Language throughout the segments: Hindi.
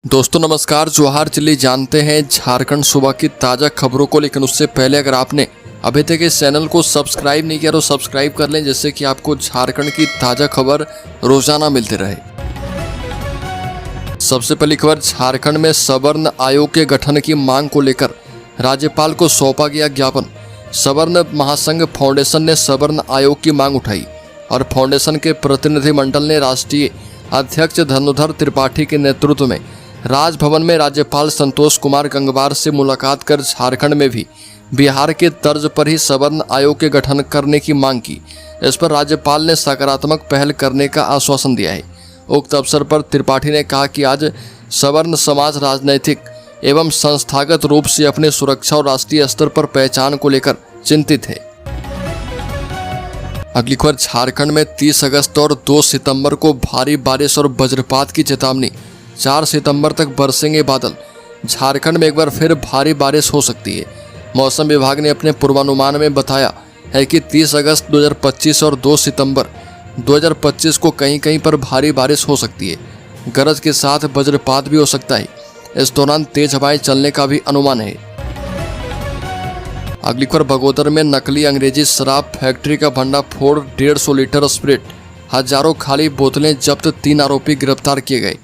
दोस्तों नमस्कार। जोहार चलिए जानते हैं झारखंड सुबह की ताज़ा खबरों को, लेकिन उससे पहले अगर आपने अभी तक इस चैनल को सब्सक्राइब नहीं किया तो सब्सक्राइब कर लें, जिससे कि आपको झारखंड की ताज़ा खबर रोजाना मिलती रहे। सबसे पहली खबर, झारखंड में सवर्ण आयोग के गठन की मांग को लेकर राज्यपाल को सौंपा गया ज्ञापन। सवर्ण महासंघ फाउंडेशन ने सवर्ण आयोग की मांग उठाई और फाउंडेशन के प्रतिनिधिमंडल ने राष्ट्रीय अध्यक्ष धनुधर त्रिपाठी के नेतृत्व में राजभवन में राज्यपाल संतोष कुमार गंगवार से मुलाकात कर झारखंड में भी बिहार के तर्ज पर ही सवर्ण आयोग के गठन करने की मांग की। इस पर राज्यपाल ने सकारात्मक पहल करने का आश्वासन दिया है। उक्त अवसर पर त्रिपाठी ने कहा कि आज सवर्ण समाज राजनैतिक एवं संस्थागत रूप से अपने सुरक्षा और राष्ट्रीय स्तर पर पहचान को लेकर चिंतित है। अगली खबर, झारखंड में 30 अगस्त और 2 सितंबर को भारी बारिश और वज्रपात की चेतावनी। 4 सितंबर तक बरसेंगे बादल। झारखंड में एक बार फिर भारी बारिश हो सकती है। मौसम विभाग ने अपने पूर्वानुमान में बताया है कि 30 अगस्त 2025 और 2 सितंबर 2025 को कहीं कहीं पर भारी बारिश हो सकती है। गरज के साथ वज्रपात भी हो सकता है। इस दौरान तेज हवाएं चलने का भी अनुमान है। अगली खबर, बगोदर में नकली अंग्रेजी शराब फैक्ट्री का भंडाफोड़, 150 लीटर स्प्रिट, हजारों खाली बोतलें जब्त, 3 आरोपी गिरफ्तार किए गए।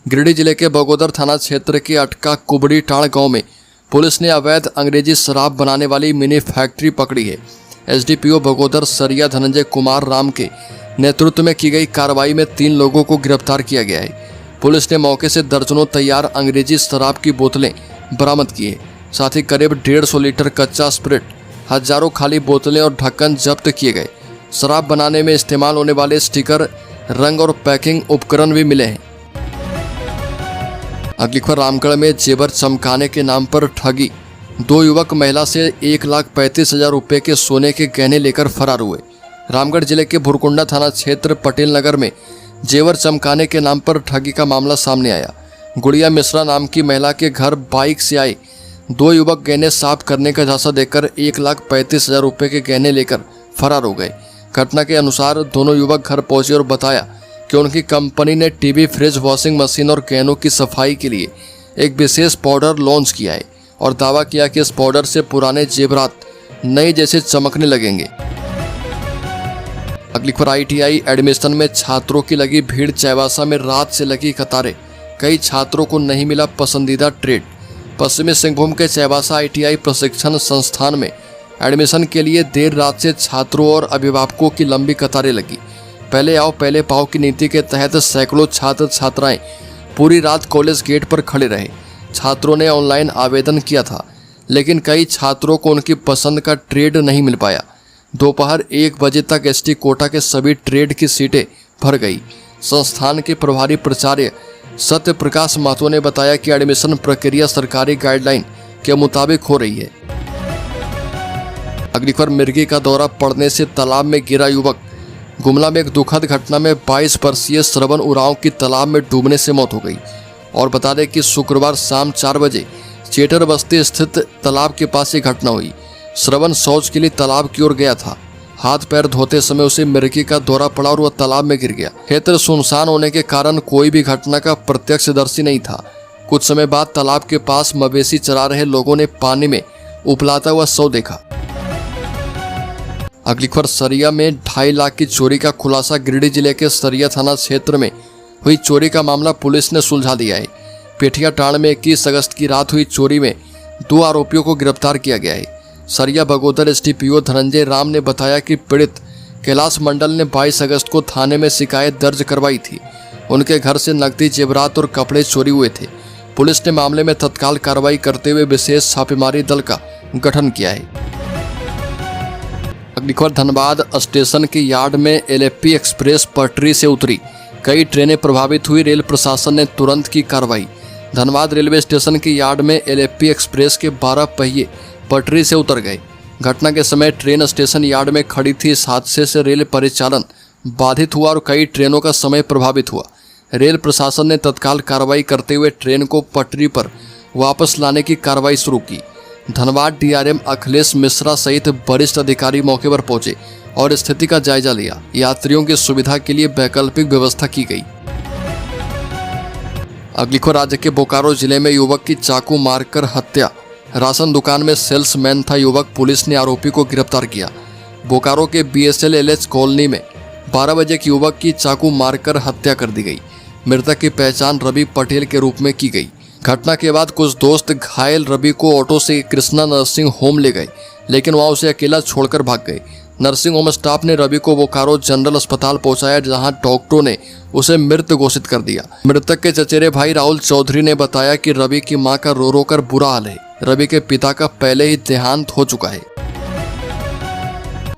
गिरिडीह जिले के बगोदर थाना क्षेत्र के अटका कुबड़ी टाण गांव में पुलिस ने अवैध अंग्रेजी शराब बनाने वाली मिनी फैक्ट्री पकड़ी है। एसडीपीओ बगोदर सरिया धनंजय कुमार राम के नेतृत्व में की गई कार्रवाई में 3 लोगों को गिरफ्तार किया गया है। पुलिस ने मौके से दर्जनों तैयार अंग्रेजी शराब की बोतलें बरामद की है। साथ ही करीब 150 लीटर कच्चा स्प्रिट, हजारों खाली बोतलें और ढक्कन जब्त किए गए। शराब बनाने में इस्तेमाल होने वाले स्टिकर, रंग और पैकिंग उपकरण भी मिले हैं। अगली खबर, रामगढ़ में जेवर चमकाने के नाम पर ठगी। 2 युवक महिला से 1,35,000 रुपये के सोने के गहने लेकर फरार हुए। रामगढ़ जिले के भुरकुंडा थाना क्षेत्र पटेल नगर में जेवर चमकाने के नाम पर ठगी का मामला सामने आया। गुड़िया मिश्रा नाम की महिला के घर बाइक से आए 2 युवक गहने साफ करने का झांसा देकर 1,35,000 रुपये के गहने लेकर फरार हो गए। घटना के अनुसार दोनों युवक घर पहुंचे और बताया कि उनकी कंपनी ने टीवी, फ्रिज, वॉशिंग मशीन और गहनों की सफाई के लिए एक विशेष पाउडर लॉन्च किया है और दावा किया कि इस पाउडर से पुराने जेवरात नए जैसे चमकने लगेंगे। अगली खबर, ITI एडमिशन में छात्रों की लगी भीड़। चाईबासा में रात से लगी कतारें, कई छात्रों को नहीं मिला पसंदीदा ट्रेड। पश्चिमी सिंहभूम के चाईबासा ITI प्रशिक्षण संस्थान में एडमिशन के लिए देर रात से छात्रों और अभिभावकों की लंबी कतारें लगी। पहले आओ पहले पाओ की नीति के तहत सैकड़ों छात्र छात्राएं पूरी रात कॉलेज गेट पर खड़े रहे। छात्रों ने ऑनलाइन आवेदन किया था, लेकिन कई छात्रों को उनकी पसंद का ट्रेड नहीं मिल पाया। दोपहर 1 बजे तक ST कोटा के सभी ट्रेड की सीटें भर गई। संस्थान के प्रभारी प्राचार्य सत्य प्रकाश महतो ने बताया कि एडमिशन प्रक्रिया सरकारी गाइडलाइन के मुताबिक हो रही है। अगली खबर, मिर्गी का दौरा पड़ने से तालाब में गिरा युवक। गुमला में एक दुखद घटना में 22 वर्षीय श्रवण उरांव की तालाब में डूबने से मौत हो गई। और बता दें कि शुक्रवार शाम 4 बजे चेटर बस्ती स्थित तालाब के पास ये घटना हुई। श्रवण शौच के लिए तालाब की ओर गया था। हाथ पैर धोते समय उसे मिर्गी का दौरा पड़ा और वह तालाब में गिर गया। क्षेत्र सुनसान होने के कारण कोई भी घटना का प्रत्यक्षदर्शी नहीं था। कुछ समय बाद तालाब के पास मवेशी चरा रहे लोगों ने पानी में उबलाता हुआ शव देखा। अगली खबर, सरिया में 2.5 लाख की चोरी का खुलासा। गिरिडीह जिले के सरिया थाना क्षेत्र में हुई चोरी का मामला पुलिस ने सुलझा दिया है। पेठिया टाण में 21 अगस्त की रात हुई चोरी में 2 आरोपियों को गिरफ्तार किया गया है। सरिया बगोदर SDPO धनंजय राम ने बताया कि पीड़ित कैलाश मंडल ने 22 अगस्त को थाने में शिकायत दर्ज करवाई थी। उनके घर से नकदी, जेवरात और कपड़े चोरी हुए थे। पुलिस ने मामले में तत्काल कार्रवाई करते हुए विशेष छापेमारी दल का गठन किया है। अगली खबर, धनबाद स्टेशन के यार्ड में LFP एक्सप्रेस पटरी से उतरी, कई ट्रेनें प्रभावित हुई। रेल प्रशासन ने तुरंत की कार्रवाई। धनबाद रेलवे स्टेशन के यार्ड में LFP एक्सप्रेस के 12 पहिए पटरी से उतर गए। घटना के समय ट्रेन स्टेशन यार्ड में खड़ी थी। इस हादसे से रेल परिचालन बाधित हुआ और कई ट्रेनों का समय प्रभावित हुआ। रेल प्रशासन ने तत्काल कार्रवाई करते हुए ट्रेन को पटरी पर वापस लाने की कार्रवाई शुरू की। धनबाद DRM अखिलेश मिश्रा सहित वरिष्ठ अधिकारी मौके पर पहुंचे और स्थिति का जायजा लिया। यात्रियों की सुविधा के लिए वैकल्पिक व्यवस्था की गई। अगली खबर, राज्य के बोकारो जिले में युवक की चाकू मारकर हत्या। राशन दुकान में सेल्समैन था युवक, पुलिस ने आरोपी को गिरफ्तार किया। बोकारो के BSLLH कॉलोनी में 12 बजे एक युवक की चाकू मारकर हत्या कर दी गई। मृतक की पहचान रवि पटेल के रूप में की गई। घटना के बाद कुछ दोस्त घायल रवि को ऑटो से कृष्णा नर्सिंग होम ले गए, लेकिन वहां उसे अकेला छोड़कर भाग गए। नर्सिंग होम स्टाफ ने रवि को बोकारो जनरल अस्पताल पहुंचाया, जहां डॉक्टरों ने उसे मृत घोषित कर दिया। मृतक के चचेरे भाई राहुल चौधरी ने बताया कि रवि की मां का रो रो कर बुरा हाल है। रवि के पिता का पहले ही देहांत हो चुका है।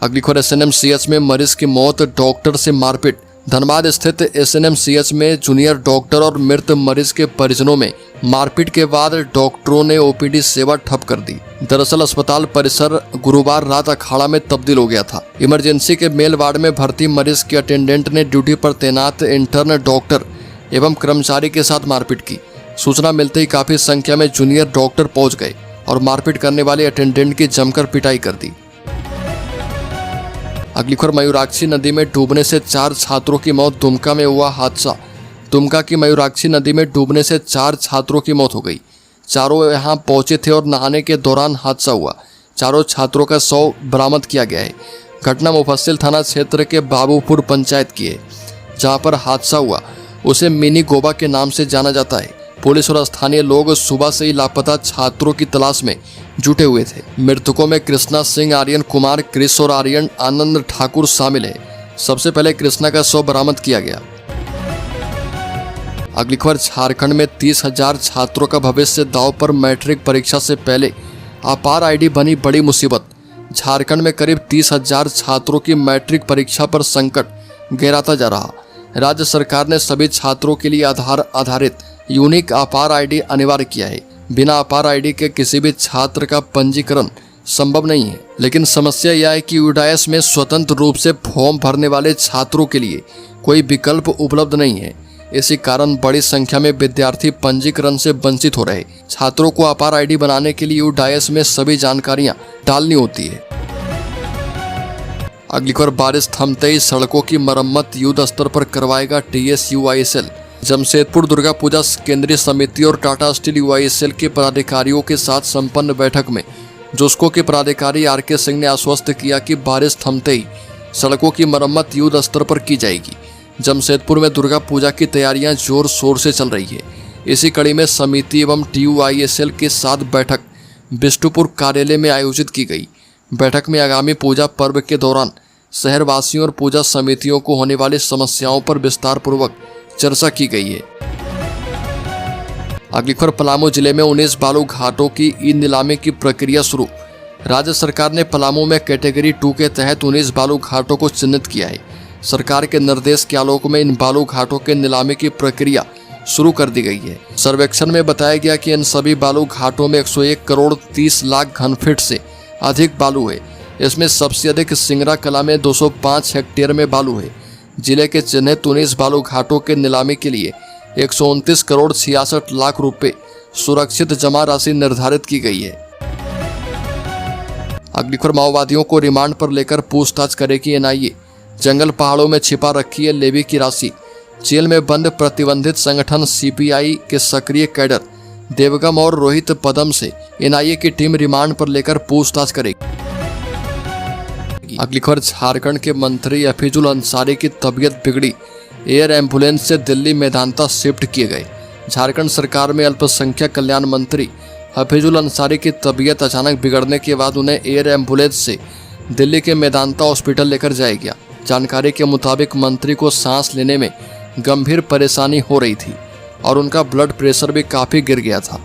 अगली खबर, SNMCH में मरीज की मौत, डॉक्टर से मारपीट। धनबाद स्थित SNMCH में जूनियर डॉक्टर और मृत मरीज के परिजनों में मारपीट के बाद डॉक्टरों ने OPD सेवा ठप कर दी। दरअसल अस्पताल परिसर गुरुवार रात अखाड़ा में तब्दील हो गया था। इमरजेंसी के मेल वार्ड में भर्ती मरीज के अटेंडेंट ने ड्यूटी पर तैनात इंटर्न डॉक्टर एवं कर्मचारी के साथ मारपीट की। सूचना मिलते ही काफी संख्या में जूनियर डॉक्टर पहुंच गए और मारपीट करने वाले अटेंडेंट की जमकर पिटाई कर दी। अगली खबर, मयूराक्षी नदी में डूबने से 4 छात्रों की मौत। दुमका में हुआ हादसा। दुमका की मयूराक्षी नदी में डूबने से 4 छात्रों की मौत हो गई। चारों यहां पहुंचे थे और नहाने के दौरान हादसा हुआ। चारों छात्रों का शव बरामद किया गया है। घटना मुफस्सिल थाना क्षेत्र के बाबूपुर पंचायत की है। जहां पर हादसा हुआ उसे मिनी गोबा के नाम से जाना जाता है। पुलिस और स्थानीय लोग सुबह से ही लापता छात्रों की तलाश में जुटे हुए थे। मृतकों में कृष्णा सिंह, आर्यन कुमार, क्रिस और आर्यन आनंद ठाकुर शामिल है। सबसे पहले कृष्णा का शव बरामद किया गया। अगली खबर, झारखंड में 30,000 छात्रों का भविष्य दांव पर। मैट्रिक परीक्षा से पहले अपार ID बनी बड़ी मुसीबत। झारखंड में करीब 30,000 छात्रों की मैट्रिक परीक्षा पर संकट गहराता जा रहा। राज्य सरकार ने सभी छात्रों के लिए आधार आधारित यूनिक अपार ID अनिवार्य किया है। बिना अपार ID के किसी भी छात्र का पंजीकरण संभव नहीं है। लेकिन समस्या यह है कि UDAS में स्वतंत्र रूप से फॉर्म भरने वाले छात्रों के लिए कोई विकल्प उपलब्ध नहीं है। इसी कारण बड़ी संख्या में विद्यार्थी पंजीकरण से वंचित हो रहे। छात्रों को अपार ID बनाने के लिए UDAS में सभी जानकारियां डालनी होती है। अगली खबर, बारिश थमते ही सड़कों की मरम्मत युद्ध स्तर पर करवाएगा TSUISL। जमशेदपुर दुर्गा पूजा केंद्रीय समिति और टाटा स्टील UISL के पदाधिकारियों के साथ संपन्न बैठक में जोस्को के पदाधिकारी RK सिंह ने आश्वस्त किया कि बारिश थमते ही सड़कों की मरम्मत युद्ध स्तर पर की जाएगी। जमशेदपुर में दुर्गा पूजा की तैयारियां जोर शोर से चल रही है। इसी कड़ी में समिति एवं TUISL के साथ बैठक बिष्टुपुर कार्यालय में आयोजित की गई। बैठक में आगामी पूजा पर्व के दौरान शहरवासियों और पूजा समितियों को होने वाली समस्याओं पर विस्तार पूर्वक चर्चा की गई है। अगली खबर, पलामू जिले में 19 बालू घाटों की ई-नीलामी की प्रक्रिया शुरू। राज्य सरकार ने पलामू में कैटेगरी 2 के तहत 19 बालू घाटों को चिन्हित किया है। सरकार के निर्देश के आलोक में इन बालू घाटों के नीलामी की प्रक्रिया शुरू कर दी गई है। सर्वेक्षण में बताया गया कि इन सभी बालू घाटों में 101 करोड़ 30 लाख घनफीट से अधिक बालू है। इसमें सबसे अधिक सिंगरा कला में 205 हेक्टेयर में बालू है। जिले के चिन्हित 19 बालू घाटों के नीलामी के लिए 129 करोड़ 66 लाख रुपए सुरक्षित जमा राशि निर्धारित की गई है। अगली खबर, माओवादियों को रिमांड पर लेकर पूछताछ करेगी NIA। जंगल पहाड़ों में छिपा रखी है लेवी की राशि। जेल में बंद प्रतिबंधित संगठन CPI के सक्रिय कैडर देवगम और रोहित पदम से NIA की टीम रिमांड पर लेकर पूछताछ करेगी। अगली खबर, झारखंड के मंत्री हफीजुल अंसारी की तबीयत बिगड़ी। एयर एम्बुलेंस से दिल्ली मेदांता शिफ्ट किए गए। झारखंड सरकार में अल्पसंख्यक कल्याण मंत्री हफीजुल अंसारी की तबीयत अचानक बिगड़ने के बाद उन्हें एयर एम्बुलेंस से दिल्ली के मेदांता हॉस्पिटल लेकर जाया गया। जानकारी के मुताबिक मंत्री को सांस लेने में गंभीर परेशानी हो रही थी और उनका ब्लड प्रेशर भी काफ़ी गिर गया था।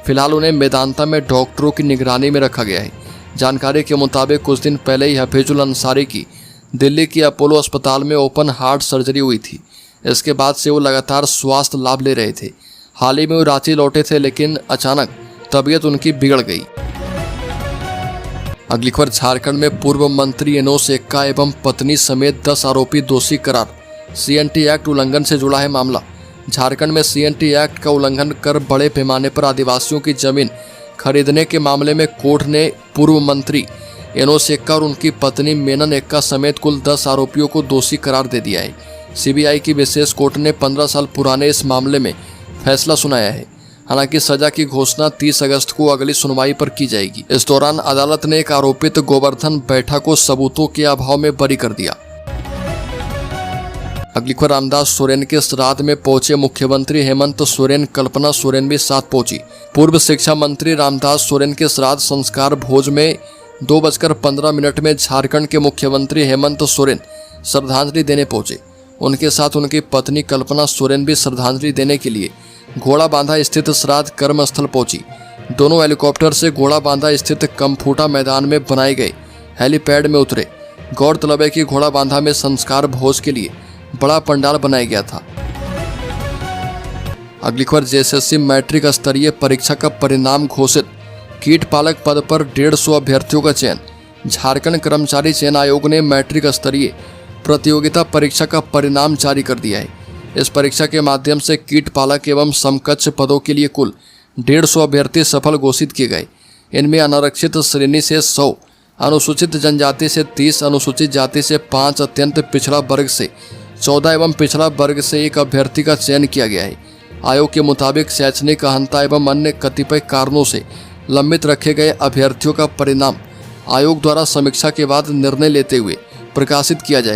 फिलहाल उन्हें मेदांता में डॉक्टरों की निगरानी में रखा गया है। जानकारी के मुताबिक कुछ दिन पहले ही हफीजुल अंसारी की दिल्ली की अपोलो अस्पताल में ओपन हार्ट सर्जरी हुई थी। इसके बाद से वो लगातार स्वास्थ्य लाभ ले रहे थे। हाल ही में वो रांची लौटे थे, लेकिन अचानक तबीयत उनकी बिगड़ गई। अगली खबर, झारखंड में पूर्व मंत्री एनोस एक्का एवं पत्नी समेत 10 आरोपी दोषी करार। CNT एक्ट उल्लंघन से जुड़ा है मामला। झारखंड में CNT एक्ट का उल्लंघन कर बड़े पैमाने पर आदिवासियों की जमीन खरीदने के मामले में कोर्ट ने पूर्व मंत्री एनोस एक्का और उनकी पत्नी मेनन एक्का समेत कुल 10 आरोपियों को दोषी करार दे दिया है। CBI की विशेष कोर्ट ने 15 साल पुराने इस मामले में फैसला सुनाया है। हालांकि सजा की घोषणा 30 अगस्त को अगली सुनवाई पर की जाएगी। इस दौरान अदालत ने एक आरोपित गोवर्धन बैठा को सबूतों के अभाव में बरी कर दिया। अगली खबर, रामदास सोरेन के श्राद्ध में पहुंचे मुख्यमंत्री हेमंत सोरेन, कल्पना सोरेन भी साथ पहुंची। पूर्व शिक्षा मंत्री रामदास सोरेन के श्राद्ध संस्कार भोज में 2:15 में झारखंड के मुख्यमंत्री हेमंत सोरेन श्रद्धांजलि देने पहुंचे। उनके साथ उनकी पत्नी कल्पना सोरेन भी श्रद्धांजलि देने के लिए घोड़ाबांधा स्थित श्राद्ध कर्मस्थल पहुंची। दोनों हेलीकॉप्टर से घोड़ाबांधा स्थित कमफूटा मैदान में बनाए गए हेलीपैड में उतरे। गौरतलब है कि घोड़ाबांधा में संस्कार भोज के लिए बड़ा पंडाल बनाया गया था। अगली खबर, जेएसएससी मैट्रिक स्तरीय परीक्षा का परिणाम घोषित। कीट पालक पद पर 150 अभ्यर्थियों का चयन। झारखंड कर्मचारी चयन आयोग ने मैट्रिक स्तरीय प्रतियोगिता परीक्षा का परिणाम जारी कर दिया है। इस परीक्षा के माध्यम से कीट पालक एवं समकक्ष पदों के लिए कुल 150 अभ्यर्थी सफल घोषित किए गए। इनमें अनारक्षित श्रेणी से 100, अनुसूचित जनजाति से 30, अनुसूचित जाति से 5, अत्यंत पिछड़ा वर्ग से 14 एवं पिछड़ा वर्ग से 1 अभ्यर्थी का चयन किया गया है। आयोग के मुताबिक शैक्षणिक अहंता एवं अन्य कतिपय कारणों से लंबित रखे गए अभ्यर्थियों का परिणाम आयोग द्वारा समीक्षा के बाद निर्णय लेते हुए प्रकाशित किया जाएगा।